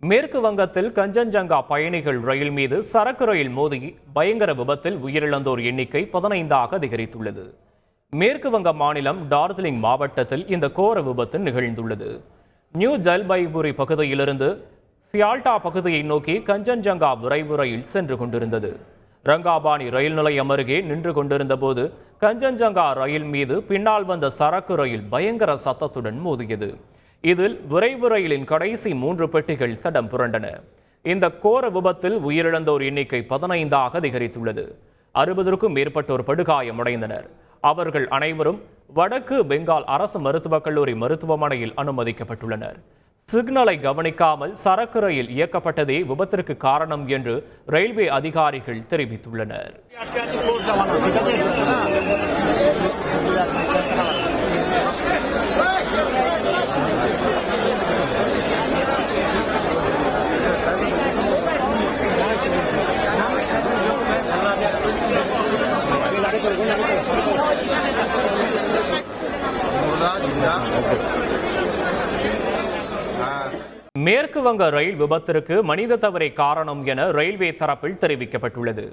மேற்கு வங்கத்தில் கஞ்சன்ஜங்கா பயணிகள் ரயில் மீது சரக்கு ரயில் மோதி பயங்கர விபத்தில் உயிரிழந்தோர் எண்ணிக்கை 15ஆக அதிகரித்துள்ளது. மேற்கு வங்க மாநிலம் டார்ஜிலிங் மாவட்டத்தில் இந்த கோர விபத்து நிகழ்ந்துள்ளது. நியூ ஜல்பைகுரி பகுதியிலிருந்து சியால்டா பகுதியை நோக்கி கஞ்சன்ஜங்கா விரைவு ரயில் சென்று கொண்டிருந்தது. ரங்காபாணி ரயில் நிலையம் அருகே நின்று கொண்டிருந்த போது கஞ்சன்ஜங்கா ரயில் மீது பின்னால் வந்த சரக்கு ரயில் பயங்கர சத்தத்துடன் மோதியது. இதில் விரைவு ரயிலின் கடைசி 3 பெட்டிகள் தடம் புரண்டன. இந்த கோர விபத்தில் உயிரிழந்தோர் எண்ணிக்கை 15ஆக அதிகரித்துள்ளது. 60க்கும் மேற்பட்டோர் படுகாயமடைந்தனர். அவர்கள் அனைவரும் வடக்கு பெங்கால் அரசு மருத்துவக் கல்லூரி மருத்துவமனையில் அனுமதிக்கப்பட்டுள்ளனர். சிக்னலை கவனிக்காமல் சரக்கு ரயில் இயக்கப்பட்டதே விபத்திற்கு காரணம் என்று ரயில்வே அதிகாரிகள் தெரிவித்துள்ளனர். மேற்கு வங்க ரயில் விபத்திற்கு மனித தவறே காரணம் என ரயில்வே தரப்பில் தெரிவிக்கப்பட்டுள்ளது.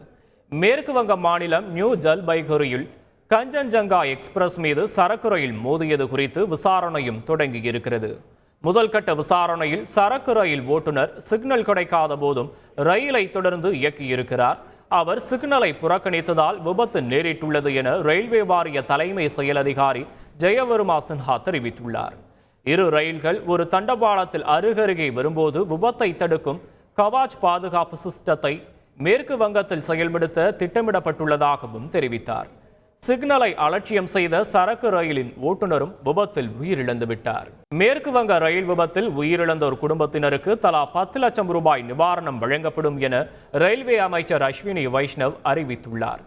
மேற்கு வங்க மாநிலம் நியூ ஜல்பைகுரியில் கஞ்சன்ஜங்கா எக்ஸ்பிரஸ் மீது சரக்கு ரயில் மோதியது குறித்து விசாரணையும் தொடங்கியிருக்கிறது. முதல் கட்ட விசாரணையில் சரக்கு ரயில் ஓட்டுநர் சிக்னல் கிடைக்காத போதும் ரயிலை தொடர்ந்து இயக்கியிருக்கிறார். அவர் சிக்னலை புறக்கணித்ததால் விபத்து நேரிட்டுள்ளது என ரயில்வே வாரிய தலைமை செயல் அதிகாரி ஜெயவர்மா சின்ஹா தெரிவித்துள்ளார். இரு ரயில்கள் ஒரு தண்டவாளத்தில் அருகருகே வரும்போது விபத்தை தடுக்கும் கவாச் பாதுகாப்பு சிஸ்டத்தை மேற்கு வங்கத்தில் செயல்படுத்த திட்டமிடப்பட்டுள்ளதாகவும் தெரிவித்தார். சிக்னலை அலட்சியம் செய்த சரக்கு ரயிலின் ஓட்டுநரும் விபத்தில் உயிரிழந்து விட்டார். மேற்கு வங்க ரயில் விபத்தில் உயிரிழந்தோர் குடும்பத்தினருக்கு தலா 10 லட்சம் ரூபாய் நிவாரணம் வழங்கப்படும் என ரயில்வே அமைச்சர் அஸ்வினி வைஷ்ணவ் அறிவித்துள்ளார்.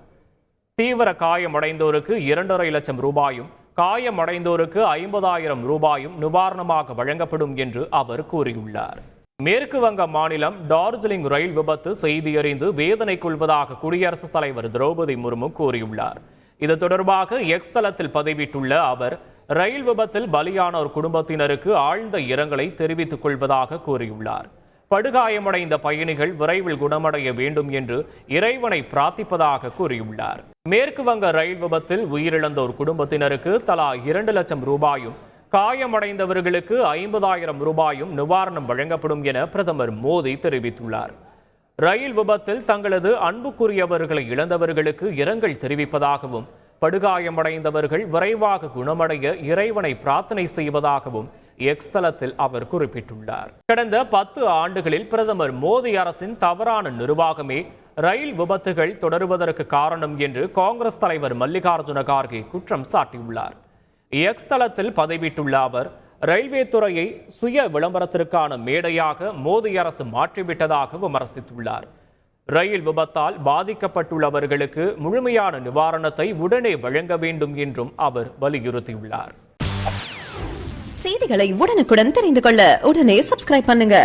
தீவிர காயமடைந்தோருக்கு 2.5 லட்சம் ரூபாயும் காயமடைந்தோருக்கு 50,000 ரூபாயும் நிவாரணமாக வழங்கப்படும் என்று அவர் கூறியுள்ளார். மேற்கு வங்க மாநிலம் டார்ஜிலிங் ரயில் விபத்து செய்தியறிந்து வேதனை கொள்வதாக குடியரசுத் தலைவர் திரௌபதி முர்மு கூறியுள்ளார். இது தொடர்பாக எக்ஸ் தளத்தில் பதிவிட்டுள்ள அவர், ரயில் விபத்தில் பலியானோர் குடும்பத்தினருக்கு ஆழ்ந்த இரங்கலை தெரிவித்துக் கொள்வதாக கூறியுள்ளார். படுகாயமடைந்த பயணிகள் விரைவில் குணமடைய வேண்டும் என்று இறைவனை பிரார்த்திப்பதாக கூறியுள்ளார். மேற்கு வங்க ரயில் விபத்தில் உயிரிழந்தோர் குடும்பத்தினருக்கு தலா 2 லட்சம் ரூபாயும் காயமடைந்தவர்களுக்கு 50,000 ரூபாயும் நிவாரணம் வழங்கப்படும் என பிரதமர் மோடி தெரிவித்துள்ளார். ரயில் விபத்தில் தங்களது அன்புக்குரியவர்களை இழந்தவர்களுக்கு இரங்கல் தெரிவிப்பதாகவும் படுகாயமடைந்தவர்கள் விரைவாக குணமடைய இறைவனை பிரார்த்தனை செய்வதாகவும் எக்ஸ் தளத்தில் அவர் குறிப்பிட்டுள்ளார். கடந்த 10 ஆண்டுகளில் பிரதமர் மோடி அரசின் தவறான நிர்வாகமே ரயில் விபத்துகள் தொடருவதற்கு காரணம் என்று காங்கிரஸ் தலைவர் மல்லிகார்ஜுன கார்கே குற்றம் சாட்டியுள்ளார். எக்ஸ் தளத்தில் பதிவிட்டுள்ள அவர், ரயில்வே துறையை சுய விளம்பரத்திற்கான மேடையாக மோடி அரசு மாற்றிவிட்டதாக விமர்சித்துள்ளார். ரயில் விபத்தால் பாதிக்கப்பட்டுள்ளவர்களுக்கு முழுமையான நிவாரணத்தை உடனே வழங்க வேண்டும் என்றும் அவர் வலியுறுத்தியுள்ளார். செய்திகளை உடனுக்குடன் தெரிந்து கொள்ள உடனே சப்ஸ்கிரைப் பண்ணுங்க.